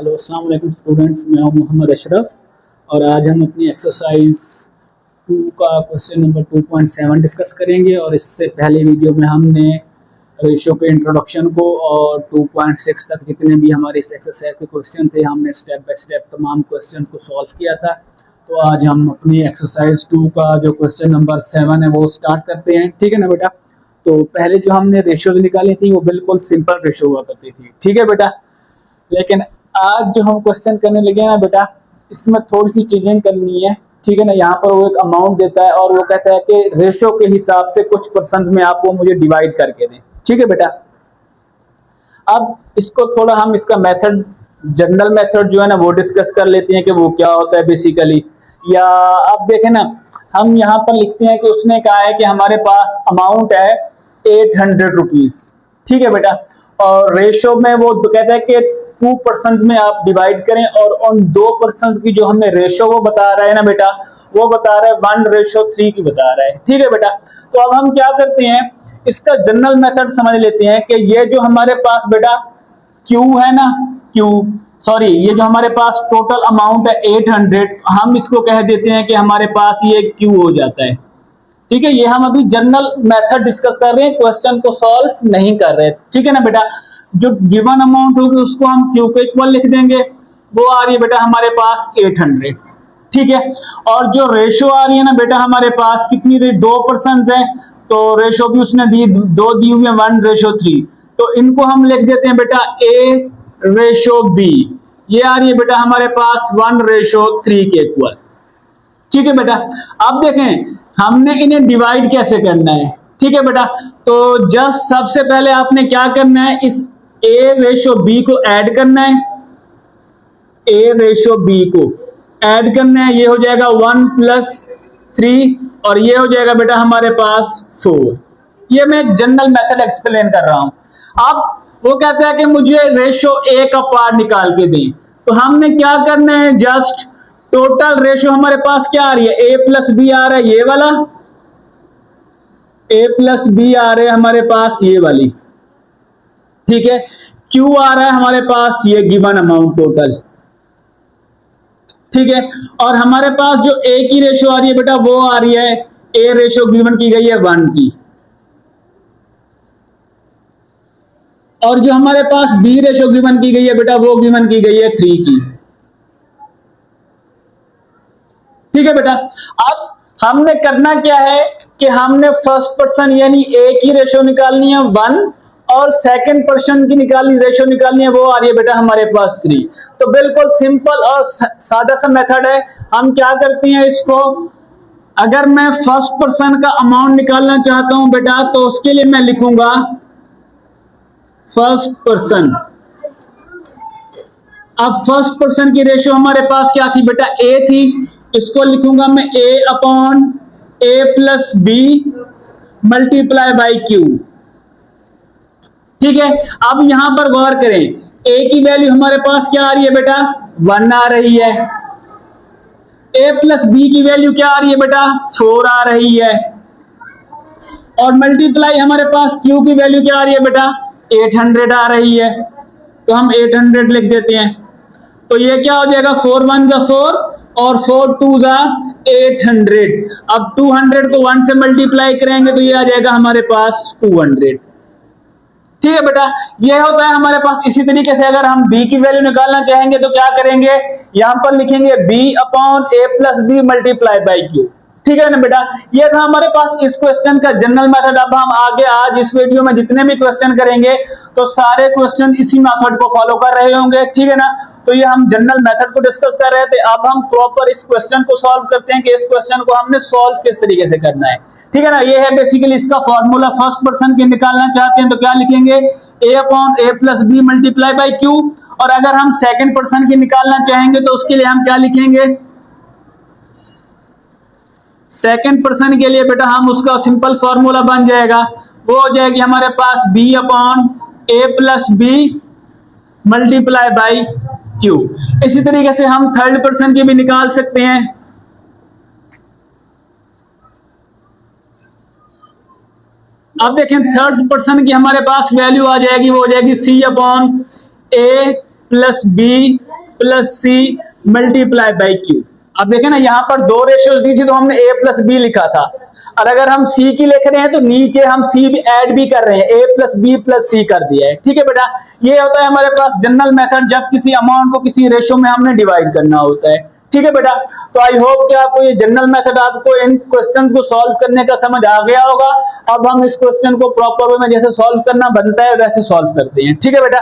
Hello अस्सलाम वालेकुम students, मैं हूं मोहम्मद अशरफ और आज हम अपनी एक्सरसाइज 2 का क्वेश्चन नंबर 2.7 डिस्कस करेंगे। और इससे पहले वीडियो में हमने रेशो के इंट्रोडक्शन को और 2.6 तक जितने भी हमारे इस एक्सरसाइज के क्वेश्चन थे हमने स्टेप बाय स्टेप तमाम क्वेश्चन को सॉल्व किया था। तो आज हम अपनी एक्सरसाइज 2 का जो क्वेश्चन नंबर 7 है वो स्टार्ट करते हैं। ठीक है ना बेटा। तो पहले जो हमने रेशोज निकाली थी वो बिल्कुल सिंपल रेशो हुआ करती थी। ठीक है बेटा। लेकिन आज जो हम क्वेश्चन करने लगे ना बेटा, इसमें थोड़ी सी चेंजिंग करनी है। ठीक है ना। यहाँ पर वो एक अमाउंट देता है और वो कहता है कि रेशो के हिसाब से कुछ परसेंट में आप वो मुझे डिवाइड करके दें। ठीक है बेटा। अब इसको थोड़ा हम इसका मेथड, जनरल मेथड जो है ना वो डिस्कस कर लेते हैं कि वो क्या होता है बेसिकली। या अब देखें ना, हम यहाँ पर लिखते हैं कि उसने कहा है कि हमारे पास अमाउंट है 800 रुपीज। ठीक है बेटा। और रेशो में वो कहता है कि 2% में आप डिवाइड करें और उन 2% की जो हमें रेशो वो बता रहा है ना बेटा, वो बता रहा है 1:3 की बता रहा है। ठीक है बेटा। तो अब हम क्या करते हैं, इसका जनरल मेथड समझ लेते हैं कि ये जो हमारे पास बेटा Q है ना, ये जो हमारे पास टोटल अमाउंट है 800, हम इसको कह देते हैं कि हमारे पास ये Q हो जाता है। ठीक है। ये हम अभी जनरल मेथड डिस्कस कर रहे हैं, क्वेश्चन को सॉल्व नहीं कर रहे। ठीक है ना बेटा। जो गिवन अमाउंट होगी उसको हम Q को इक्वल लिख देंगे, वो आ रही है बेटा हमारे पास 800। ठीक है। और जो रेशो आ रही है ना बेटा हमारे पास कितनी रही, 2% है, तो रेशो भी उसने दो दी हुई है 1:3। तो इनको हम लिख देते हैं बेटा A/B। ये आ रही है बेटा हमारे पास 1:3 के इक्वल। ठीक है बेटा। अब देखें हमने इन्हें डिवाइड कैसे करना है। ठीक है बेटा। तो जस्ट सबसे पहले आपने क्या करना है, इस A/B को ऐड करना है। A/B को ऐड करना है, ये हो जाएगा 1 + 3 और ये हो जाएगा बेटा हमारे पास 4। ये मैं जनरल मेथड एक्सप्लेन कर रहा हूं। अब वो कहता है कि मुझे रेशो A का पार्ट निकाल के दें। तो हमने क्या करना है, जस्ट टोटल रेशो हमारे पास क्या आ रही है, A+B आ रहा है ये वाला, A+B आ रहे हैं हमारे पास ये वाली। ठीक है। Q आ रहा है हमारे पास ये गिवन अमाउंट टोटल। ठीक है। और हमारे पास जो A की रेशो आ रही है बेटा वो आ रही है, A रेशो गिवन की गई है 1 की। और जो हमारे पास B रेशो गिवन की गई है बेटा वो गिवन की गई है 3 की। ठीक है बेटा। अब हमने करना क्या है कि हमने फर्स्ट पर्सन यानी A की रेशो निकालनी है 1 और सेकंड पर्सन की रेशो निकालनी है, वो आ रही है बेटा हमारे पास 3। तो बिल्कुल सिंपल और सादा सा मेथड है। हम क्या करते हैं इसको, अगर मैं फर्स्ट पर्सन का अमाउंट निकालना चाहता हूं बेटा तो उसके लिए मैं लिखूंगा फर्स्ट पर्सन। अब फर्स्ट पर्सन की रेशो हमारे पास क्या थी बेटा, A थी। इसको लिखूंगा मैं A/A+B × Q। ठीक है। अब यहां पर गौर करें, A की वैल्यू हमारे पास क्या आ रही है बेटा, 1 आ रही है। A+B की वैल्यू क्या आ रही है बेटा, 4 आ रही है। और मल्टीप्लाई हमारे पास Q की वैल्यू क्या आ रही है बेटा, 800 आ रही है। तो हम 800 लिख देते हैं। तो ये क्या हो जाएगा, 4 × 1 = 4 और 4 × 2 = 800। अब 200 को 1 से मल्टीप्लाई करेंगे तो ये आ जाएगा हमारे पास 200। ठीक है बेटा। ये होता है हमारे पास। इसी तरीके से अगर हम B की वैल्यू निकालना चाहेंगे तो क्या करेंगे, यहां पर लिखेंगे B/A+B × Q। ठीक है ना बेटा। ये था हमारे पास इस क्वेश्चन का जनरल मेथड। अब हम आगे आज इस वीडियो में जितने भी क्वेश्चन करेंगे तो सारे क्वेश्चन इसी मेथड को फॉलो कर रहे होंगे। ठीक है ना। तो ये हम जनरल मेथड को डिस्कस कर रहे थे। अब हम प्रॉपर इस क्वेश्चन को सॉल्व करते हैं कि इस क्वेश्चन को हमने सॉल्व किस तरीके से करना है। ठीक है ना। ये है बेसिकली इसका फॉर्मूला। फर्स्ट पर्सन के निकालना चाहते हैं तो क्या लिखेंगे, A/A+B × Q। और अगर हम सेकंड पर्सन की निकालना चाहेंगे तो उसके लिए हम क्या लिखेंगे, सेकंड पर्सन के लिए बेटा हम उसका सिंपल फॉर्मूला बन जाएगा, वो हो जाएगी हमारे पास B/A+B × Q। इसी तरीके से हम थर्ड पर्सन की भी निकाल सकते हैं। अब देखें थर्ड पर्सन की हमारे पास वैल्यू आ जाएगी, वो हो जाएगी C/A+B plus C multiply by Q. अब देखें ना, यहां पर दो रेशियोज दी थी तो हमने ए प्लस बी लिखा था, और अगर हम सी की लिख रहे हैं तो नीचे हम सी भी ऐड भी कर रहे हैं, ए प्लस बी प्लस सी कर दिया है। ठीक है बेटा, ये होता है हमारे पास जनरल मेथड जब किसी अमाउंट को किसी रेशियो में हमने डिवाइड करना होता है। ठीक है बेटा, तो आई होप कि आपको ये जनरल मेथड, आपको इन क्वेश्चंस को सॉल्व करने का समझ आ गया होगा। अब हम इस क्वेश्चन को प्रॉपर वे में जैसे सॉल्व करना बनता है वैसे सॉल्व करते हैं। ठीक है बेटा,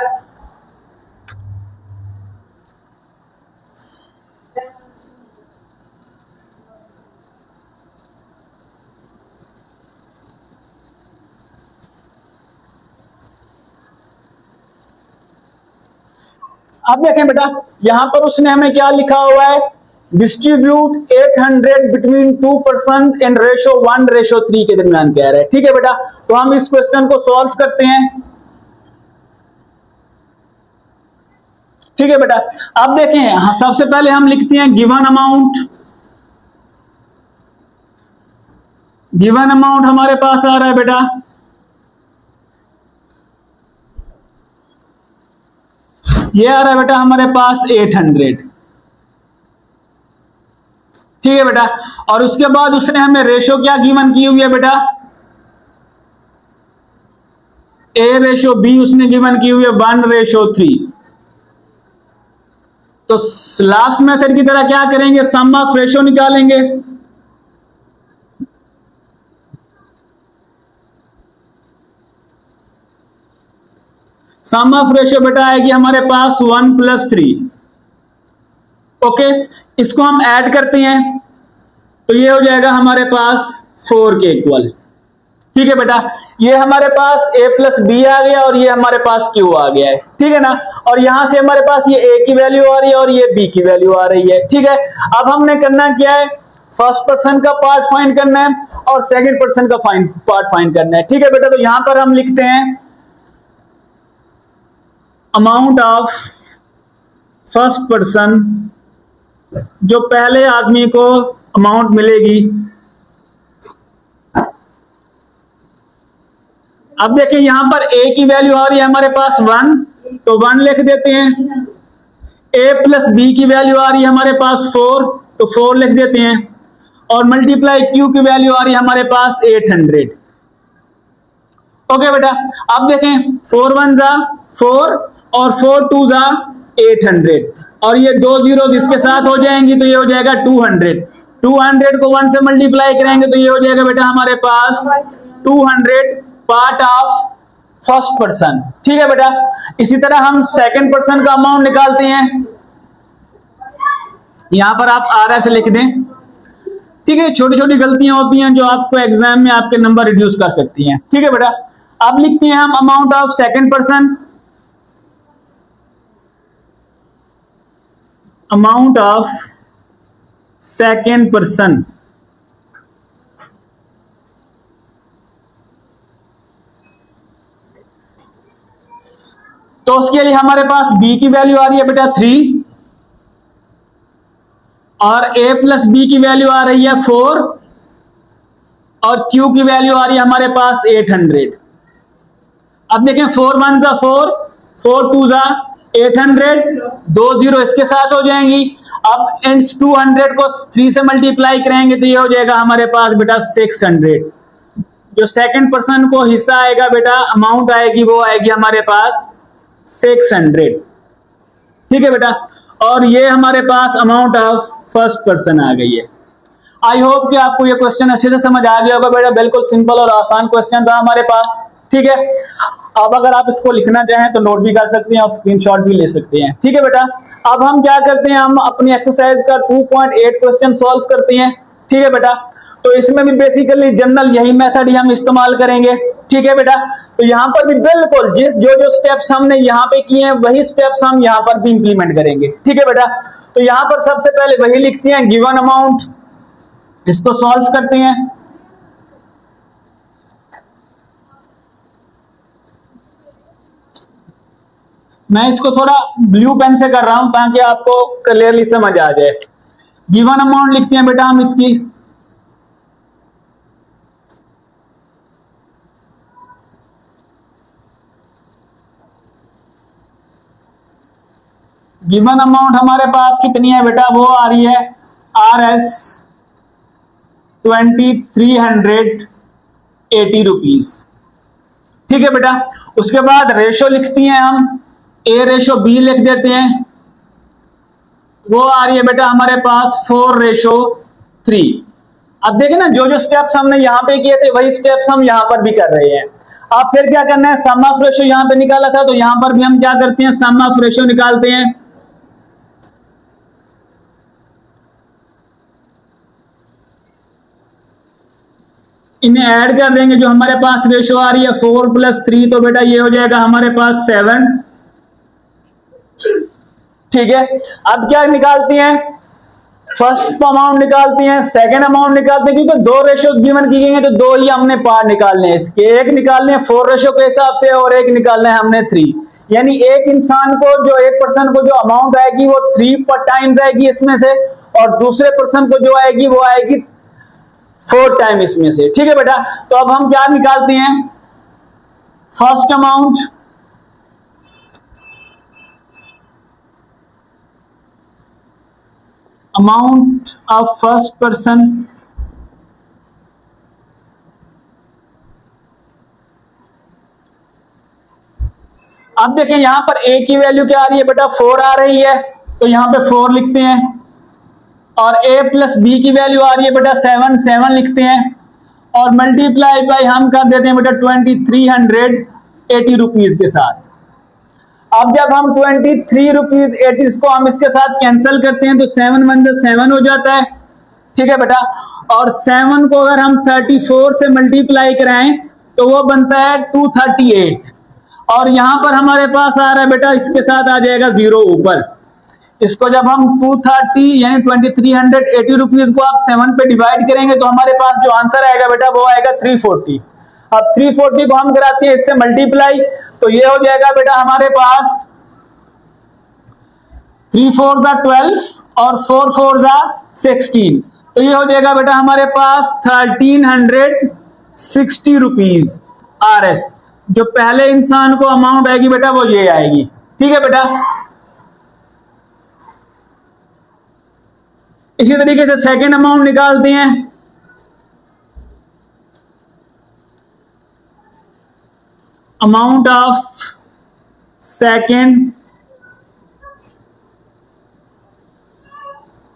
अब देखें बेटा, यहां पर उसने हमें क्या लिखा हुआ है, distribute 800 between 2 person in ratio 1:3 के दरमियान कह रहा है। ठीक है बेटा, तो हम इस क्वेश्चन को सॉल्व करते हैं। ठीक है बेटा, अब देखें, सबसे पहले हम लिखते हैं गिवन अमाउंट। गिवन अमाउंट हमारे पास आ रहा है बेटा, ये आ रहा है बेटा हमारे पास 800। ठीक है बेटा, और उसके बाद उसने हमें रेशो क्या गिवन की हुई है बेटा, ए रेशो बी उसने गिवन की हुई है 1:3। तो लास्ट मेथड की तरह क्या करेंगे, सम ऑफ रेशो निकालेंगे। सम ऑफ रेशो बेटा आएगी हमारे पास 1+3। ओके, इसको हम ऐड करते हैं तो ये हो जाएगा हमारे पास 4 के इक्वल। ठीक है बेटा, ये हमारे पास a प्लस बी आ गया और ये हमारे पास q आ गया है। ठीक है ना, और यहां से हमारे पास ये a की वैल्यू आ रही है और ये b की वैल्यू आ रही है। ठीक है, अब हमने करना क्या है, फर्स्ट पर्सन का पार्ट फाइंड करना है और सेकंड पर्सन का पार्ट फाइंड करना है। ठीक है बेटा, तो यहां पर हम लिखते हैं अमाउंट ऑफ फर्स्ट पर्सन, जो पहले आदमी को अमाउंट मिलेगी। अब देखिए यहां पर a की वैल्यू आ रही है हमारे पास 1, तो 1 लिख देते हैं। a प्लस बी की वैल्यू आ रही है हमारे पास 4, तो 4 लिख देते हैं। और मल्टीप्लाई q की वैल्यू आ रही है हमारे पास 800। ओके बेटा, अब देखें 4 1 जा 4 और 4 2 जा 800, और ये दो जीरो जिसके साथ हो जाएंगी तो ये हो जाएगा 200। 200 को 1 से मल्टीप्लाई करेंगे तो ये हो जाएगा बेटा हमारे पास 200 पार्ट ऑफ फर्स्ट पर्सन। ठीक है बेटा, इसी तरह हम सेकंड पर्सन का अमाउंट निकालते हैं। यहां पर आप आर ऐसे लिख दें। ठीक है, छोटी छोटी गलतियां होती हैं जो आपको एग्जाम में आपके नंबर रिड्यूस कर सकती हैं। ठीक है बेटा, अब लिखते हैं हम amount of second person. Amount of second person, तो उसके लिए हमारे पास b की वैल्यू आ रही है बेटा 3 और a प्लस बी की वैल्यू आ रही है 4 और q की वैल्यू आ रही है हमारे पास 800। अब देखें 4 1 जा 4, 4 2 जा 800, दो जीरो इसके साथ हो जाएंगी। अब इन 200 को 3 से मल्टीप्लाई करेंगे तो ये हो जाएगा हमारे पास बेटा 600। जो सेकंड पर्सन को हिस्सा आएगा बेटा, अमाउंट आएगी, वो आएगी हमारे पास 600। ठीक है बेटा, और ये हमारे पास अमाउंट ऑफ फर्स्ट पर्सन आ गई है। आई होप कि आपको ये क्वेश्चन अच्छे से समझ आ गया होगा बेटा, बिल्कुल सिंपल और आसान क्वेश्चन था हमारे पास। ठीक है, अब अगर आप इसको लिखना चाहें तो नोट भी कर सकते हैं और स्क्रीनशॉट भी ले सकते हैं। ठीक है बेटा, अब हम क्या करते हैं, हम अपनी एक्सरसाइज का 2.8 क्वेश्चन सॉल्व करते हैं। ठीक है बेटा, तो इसमें भी बेसिकली जनरल यही मेथड ही हम इस्तेमाल करेंगे। ठीक है बेटा, तो यहां पर भी बिल्कुल जो जो स्टेप्स हमने यहां पे किए हैं वही स्टेप्स हम यहां पर भी इंप्लीमेंट करेंगे। ठीक है बेटा, तो यहां पर सबसे पहले वही लिखते हैं गिवन अमाउंट, इसको सॉल्व करते हैं। मैं इसको थोड़ा ब्लू पेन से कर रहा हूं ताकि आपको क्लियरली समझ आ जाए। गिवन अमाउंट लिखते हैं बेटा हम इसकी, गिवन अमाउंट हमारे पास कितनी है बेटा, वो आ रही है RS 2380 रुपीज। ठीक है बेटा। उसके बाद रेशो लिखती हैं हम, A/B लिख देते हैं, वो आ रही है बेटा हमारे पास 4/3। अब देखें ना, जो जो स्टेप्स हमने यहां पे किए थे वही स्टेप्स हम यहां पर भी कर रहे हैं। अब फिर क्या करना है, सम ऑफ रेशो यहां पे निकाला था तो यहां पर भी हम क्या करते हैं, सम ऑफ रेशो निकालते हैं। इन्हें ऐड कर देंगे, जो हमारे पास रेशो आ रही है 4 + 3, तो बेटा ये हो जाएगा हमारे पास 7। ठीक है। अब क्या निकालती हैं, फर्स्ट अमाउंट निकालती हैं, सेकंड अमाउंट निकालते हैं, क्योंकि दो रेशियोज गिवन की गई हैं तो दो ही हमने पार्ट निकालने हैं इसके। एक निकालने हैं 4 रेशियो के हिसाब से और एक निकालना है हमने 3। यानी एक इंसान को, जो एक पर्सन को जो अमाउंट आएगी वो 3 टाइम्स आएगी इसमें से, और दूसरे पर्सन को जो आएगी वो आएगी 4 टाइम इसमें से। ठीक है बेटा। तो अब हम क्या निकालते हैं, first amount of first person अब देखें यहां पर A की वैल्यू क्या आ रही है बेटा, 4 आ रही है, तो यहां पे 4 लिखते हैं, और A + B की वैल्यू आ रही है बेटा 7 लिखते हैं, और मल्टीप्लाई बाय हम कर देते हैं बेटा 2380 रुपीज के साथ। अब जब हम 23 रुपीज 80 को हम इसके साथ कैंसिल करते हैं तो 7 × 1 = 7 हो जाता है। ठीक है बेटा। और 7 को अगर हम 34 से मल्टीप्लाई कराएं तो वो बनता है 238, और यहां पर हमारे पास आ रहा है बेटा, इसके साथ आ जाएगा 0 ऊपर। इसको जब हम 230 यानी 2380 रुपीज को आप 7 पे डिवाइड करेंगे तो हमारे पास जो आंसर आएगा बेटा वो आएगा 340। अब 340 को हम कराते हैं इससे मल्टीप्लाई, तो ये हो जाएगा बेटा हमारे पास 3 × 4 = 12 और 4 × 4 = 16, तो ये हो जाएगा बेटा हमारे पास 1360 रुपीज RS। जो पहले इंसान को अमाउंट आएगी बेटा वो ये आएगी। ठीक है बेटा। इसी तरीके से सेकंड अमाउंट निकालते हैं। अमाउंट ऑफ सेकंड,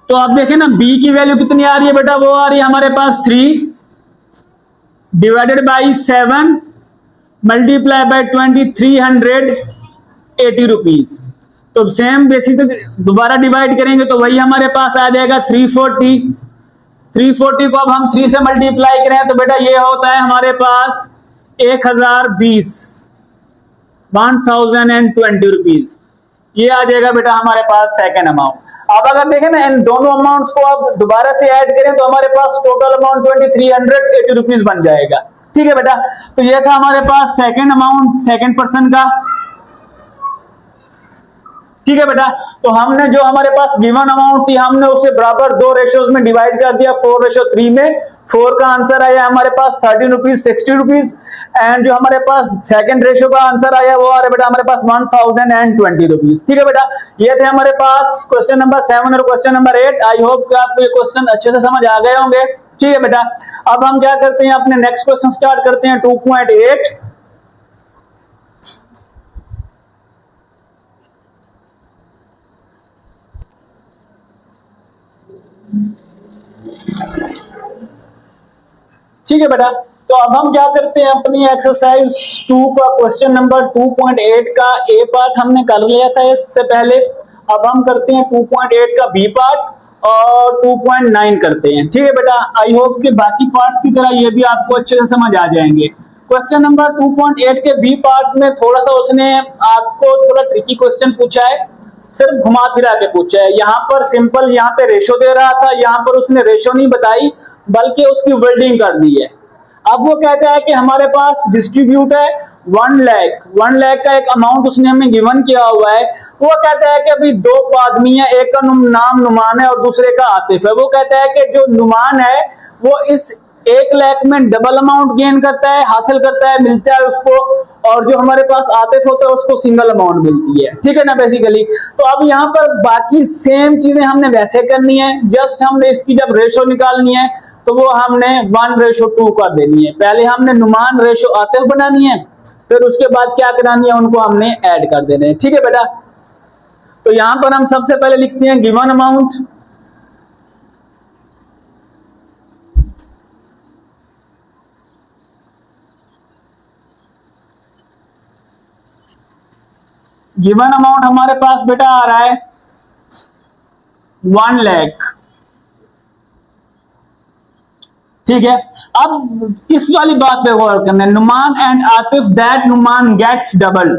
तो आप देखें ना B की वैल्यू कितनी आ रही है बेटा, वो आ रही है हमारे पास 3 / 7 मल्टीप्लाई बाय 2380 रुपीज। तो सेम बेसिस दोबारा डिवाइड करेंगे तो वही हमारे पास आ जाएगा 340। 340 को अब हम 3 से मल्टीप्लाई करें तो बेटा ये होता है हमारे पास 1020 रुपीज। ये आ जाएगा बेटा हमारे पास सेकंड अमाउंट। अब अगर देखें ना इन दोनों अमाउंट्स को आप दोबारा से ऐड करें तो हमारे पास टोटल अमाउंट 2380 रुपीज बन जाएगा। ठीक है बेटा। तो ये था हमारे पास सेकंड अमाउंट सेकंड पर्सन का। ठीक है बेटा। तो हमने जो हमारे पास गिवन अमाउंट थी हमने उसे बराबर 2 रेशियोज में डिवाइड कर दिया, 4/3 में। 4 का आंसर आया हमारे पास 1360 रुपीज, एंड जो हमारे पास सेकंड रेशियो का आंसर आया वो आ रहा है बेटा हमारे पास 1020 रुपीज। ठीक है बेटा। ये थे हमारे पास क्वेश्चन नंबर 7 और क्वेश्चन नंबर 8। आई होप कि आपको ये क्वेश्चन अच्छे से समझ आ गए होंगे। ठीक है बेटा। अब हम क्या करते हैं, अपने नेक्स्ट क्वेश्चन स्टार्ट करते हैं 2.8। ठीक है बेटा। तो अब हम क्या करते हैं, अपनी एक्सरसाइज 2 का क्वेश्चन नंबर 2.8 का ए पार्ट हमने कर लिया था इससे पहले। अब हम करते हैं 2.8 का बी पार्ट और 2.9 करते हैं। ठीक है बेटा। आई होप कि बाकी पार्ट्स की तरह ये भी आपको अच्छे से समझ आ जाएंगे। क्वेश्चन नंबर 2.8 के बी पार्ट में थोड़ा सा उसने आपको थोड़ा ट्रिकी क्वेश्चन पूछा है, सिर्फ घुमा फिरा के पूछा है। यहाँ पर सिंपल यहाँ पे रेशो दे रहा था, यहाँ पर उसने रेशो नहीं बताई बल्कि उसकी वर्डिंग कर दी है। अब वो कहता है कि हमारे पास डिस्ट्रीब्यूट है 1 लाख का एक अमाउंट उसने हमें गिवन किया हुआ है। वो कहता है कि अभी 2 आदमी है, एक का नाम नुमान है और दूसरे का आतिफ है। वो कहता है कि जो नुमान है वो इस 1 लाख में डबल अमाउंट गेन करता है, हासिल करता है, मिलता है उसको, और जो हमारे पास आतिफ होता है उसको सिंगल अमाउंट मिलती है, ठीक है ना बेसिकली। तो अब यहाँ पर बाकी सेम चीजें हमने वैसे करनी है, जस्ट हमने इसकी जब रेशो निकालनी है तो वो हमने 1:2 कर देनी है। पहले हमने नुमान रेशो आतिफ बनानी है, फिर उसके बाद क्या करानी है, उनको हमने ऐड कर देने हैं, ठीक है बेटा। तो यहां पर हम सबसे पहले लिखते हैं गिवन अमाउंट, गिवन अमाउंट हमारे पास बेटा आ रहा है 1 लाख, ठीक है। अब इस वाली बात पे गौर करना है, Numan and Atif that Numan gets double.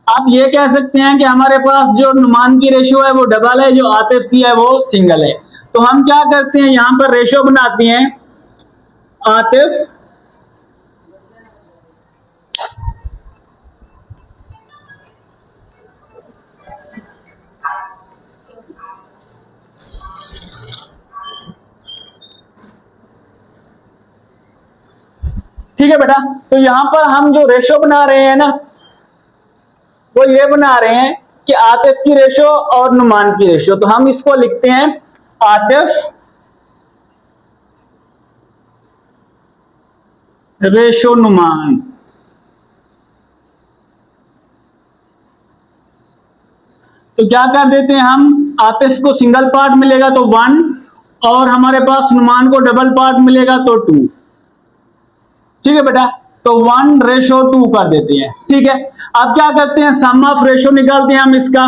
आप ये कह सकते हैं कि हमारे पास जो नुमान की रेशियो है वो डबल है, जो आतिफ की है वो सिंगल है। तो हम क्या करते हैं, यहां पर रेशियो बनाते हैं आतिफ ठीक है बेटा। तो यहां पर हम जो रेशो बना रहे हैं ना, वो ये बना रहे हैं कि आतिफ की रेशो और नुमान की रेशो। तो हम इसको लिखते हैं आतिफ रेशो नुमान। तो क्या कर देते हैं हम, आतिफ को सिंगल पार्ट मिलेगा तो 1, और हमारे पास नुमान को डबल पार्ट मिलेगा तो 2, ठीक है बेटा। तो 1:2 कर देते हैं, ठीक है। अब क्या करते हैं, सम ऑफ रेशो निकालते हैं हम इसका।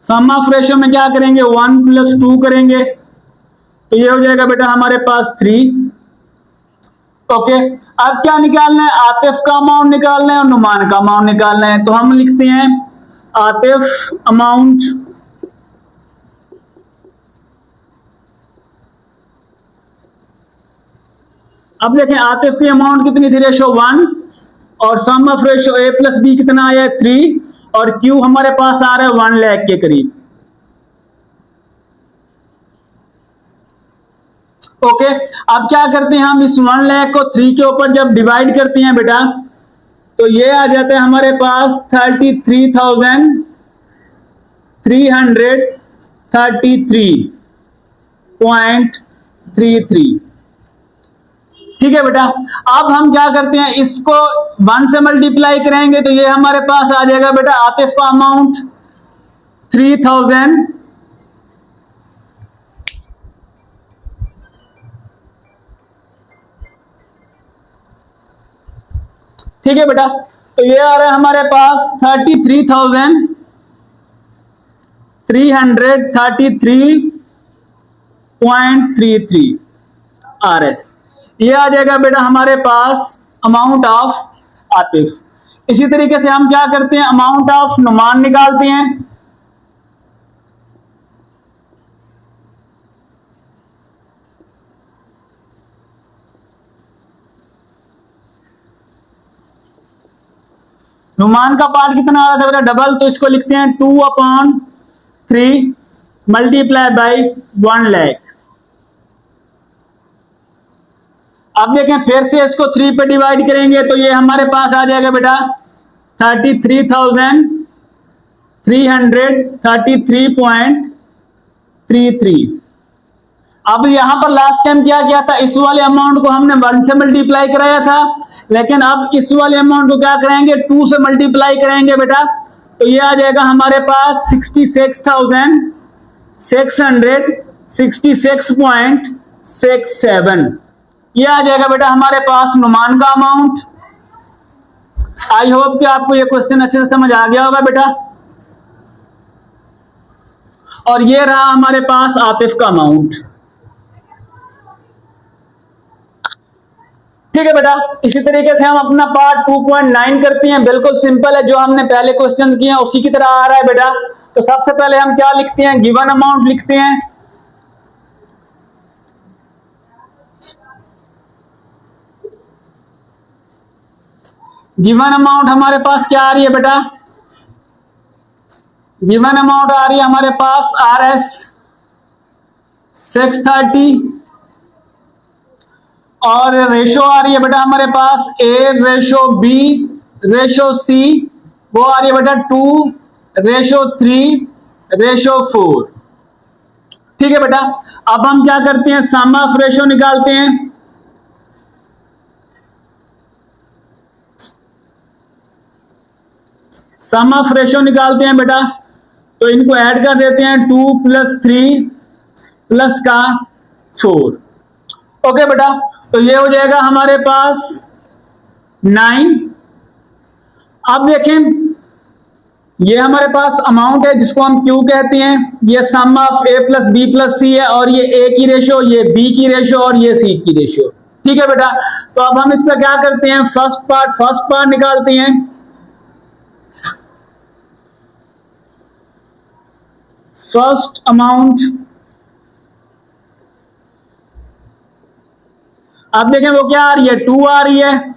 सम ऑफ रेशो में क्या करेंगे, 1 + 2 करेंगे, तो ये हो जाएगा बेटा हमारे पास 3। ओके, अब क्या निकालना है, आतिफ का अमाउंट निकालना है और नुमान का अमाउंट निकालना है। तो हम लिखते हैं आतिफ अमाउंट अब देखें आतिफ की अमाउंट कितनी थी, रेशो 1, और सम ऑफ रेशो A + B कितना आया 3, और Q हमारे पास आ रहा है 1 लाख के करीब। ओके, अब क्या करते हैं हम, इस 1 लाख को 3 के ऊपर जब डिवाइड करते हैं बेटा, तो ये आ जाता है हमारे पास 33,333.33, ठीक है बेटा। अब हम क्या करते हैं, इसको 1 से मल्टीप्लाई करेंगे तो ये हमारे पास आ जाएगा बेटा आतिफ का अमाउंट 3,000, ठीक है बेटा। तो ये आ रहा है हमारे पास 33,333.33 RS। ये आ जाएगा बेटा हमारे पास अमाउंट ऑफ आतिफ। इसी तरीके से हम क्या करते हैं, अमाउंट ऑफ नुमान निकालते हैं। नुमान का पार्ट कितना आ रहा था बेटा, डबल, तो इसको लिखते हैं 2/3 मल्टीप्लाई बाई 1 लाख। अब देखें फिर से इसको 3 पे डिवाइड करेंगे तो ये हमारे पास आ जाएगा बेटा 33,333.33। अब यहां पर लास्ट टाइम क्या किया था, इस वाले अमाउंट को हमने 1 से मल्टीप्लाई कराया था, लेकिन अब इस वाले अमाउंट को क्या करेंगे, 2 से मल्टीप्लाई करेंगे बेटा। तो ये आ जाएगा हमारे पास 66,666.67। ये आ जाएगा बेटा हमारे पास नुमान का अमाउंट। आई होप कि आपको ये क्वेश्चन अच्छे से समझ आ गया होगा बेटा। और ये रहा हमारे पास आतिफ का अमाउंट, ठीक है बेटा। इसी तरीके से हम अपना पार्ट 2.9 करते हैं, बिल्कुल सिंपल है, जो हमने पहले क्वेश्चन किए हैं उसी की तरह आ रहा है बेटा। तो सबसे पहले हम क्या लिखते हैं, गिवन अमाउंट लिखते हैं। गिवन अमाउंट हमारे पास क्या आ रही है बेटा, गिवन अमाउंट आ रही है हमारे पास RS 630 और रेशो आ रही है बेटा हमारे पास A/B/C, वो आ रही है बेटा 2/3/4। ठीक है बेटा, अब हम क्या करते हैं, सम ऑफ रेशो निकालते हैं। सम ऑफ रेशो निकालते हैं बेटा, तो इनको ऐड कर देते हैं 2 + 3 प्लस का 4। ओके बेटा, तो ये हो जाएगा हमारे पास 9। अब देखें, ये हमारे पास अमाउंट है जिसको हम क्यू कहते हैं। ये सम ऑफ A + B + C है, और ये A की रेशो, ये B की रेशो और ये C की रेशो। ठीक है बेटा, तो अब हम इसका क्या करते हैं, फर्स्ट पार्ट निकालते हैं। फर्स्ट अमाउंट, अब देखें वो क्या आ रही है, 2 आ रही है।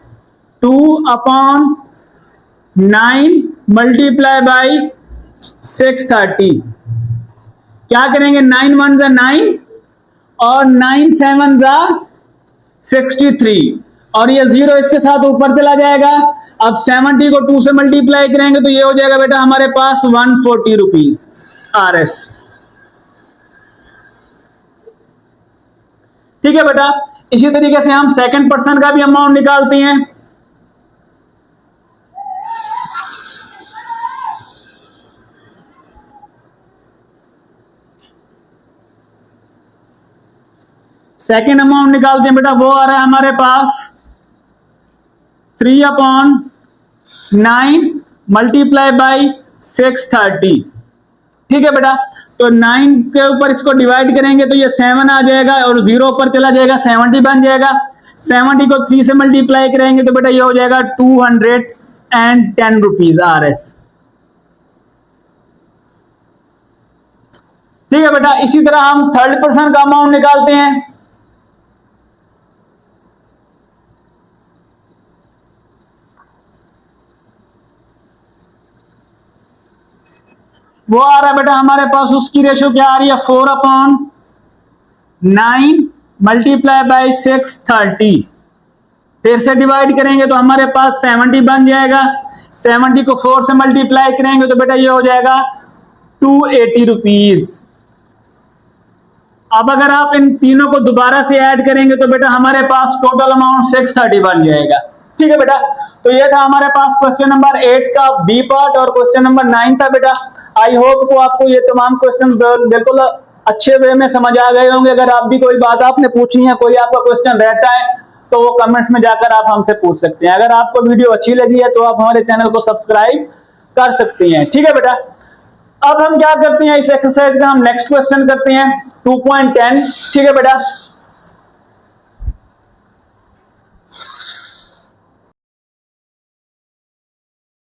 2/9 मल्टीप्लाई बाई 630। क्या करेंगे, 9 1 = 9 और 9 7 = 63, और ये 0 इसके साथ ऊपर चला जाएगा। अब 70 को 2 से मल्टीप्लाई करेंगे तो ये हो जाएगा बेटा हमारे पास 140 रुपीज RS। ठीक है बेटा, इसी तरीके से हम सेकंड पर्सन का भी अमाउंट निकालते हैं। सेकंड अमाउंट निकालते हैं बेटा, वो आ रहा है हमारे पास 3/9 मल्टीप्लाई बाई 630। ठीक है बेटा, तो 9 के ऊपर इसको डिवाइड करेंगे तो ये 7 आ जाएगा, और 0 ऊपर चला जाएगा, 70 बन जाएगा। 70 को 3 से मल्टीप्लाई करेंगे तो बेटा ये हो जाएगा 210 रुपीज RS। ठीक है बेटा, इसी तरह हम थर्ड पर्सन का अमाउंट निकालते हैं। वो आ रहा है बेटा हमारे पास, उसकी रेशो क्या आ रही है, 4/9 मल्टीप्लाई बाई 630। फिर से डिवाइड करेंगे तो हमारे पास 70 बन जाएगा। 70 को 4 से मल्टीप्लाई करेंगे तो बेटा ये हो जाएगा 280 रुपीज। अब अगर आप इन तीनों को दोबारा से ऐड करेंगे तो बेटा हमारे पास टोटल अमाउंट 630 बन जाएगा। ठीक है बेटा, तो ये था हमारे पास क्वेश्चन नंबर 8 का बी पार्ट, और क्वेश्चन नंबर 9 था बेटा। आई होप को आपको ये तमाम क्वेश्चन बिल्कुल अच्छे वे में समझ आ गए होंगे। अगर आप भी कोई बात आपने पूछी है, कोई आपका क्वेश्चन रहता है, तो वो कमेंट्स में जाकर आप हमसे पूछ सकते हैं। अगर आपको वीडियो अच्छी लगी है तो आप हमारे चैनल को सब्सक्राइब कर सकते हैं। ठीक है बेटा, अब हम क्या करते हैं, इस एक्सरसाइज का हम नेक्स्ट क्वेश्चन करते हैं 2.10। ठीक है बेटा,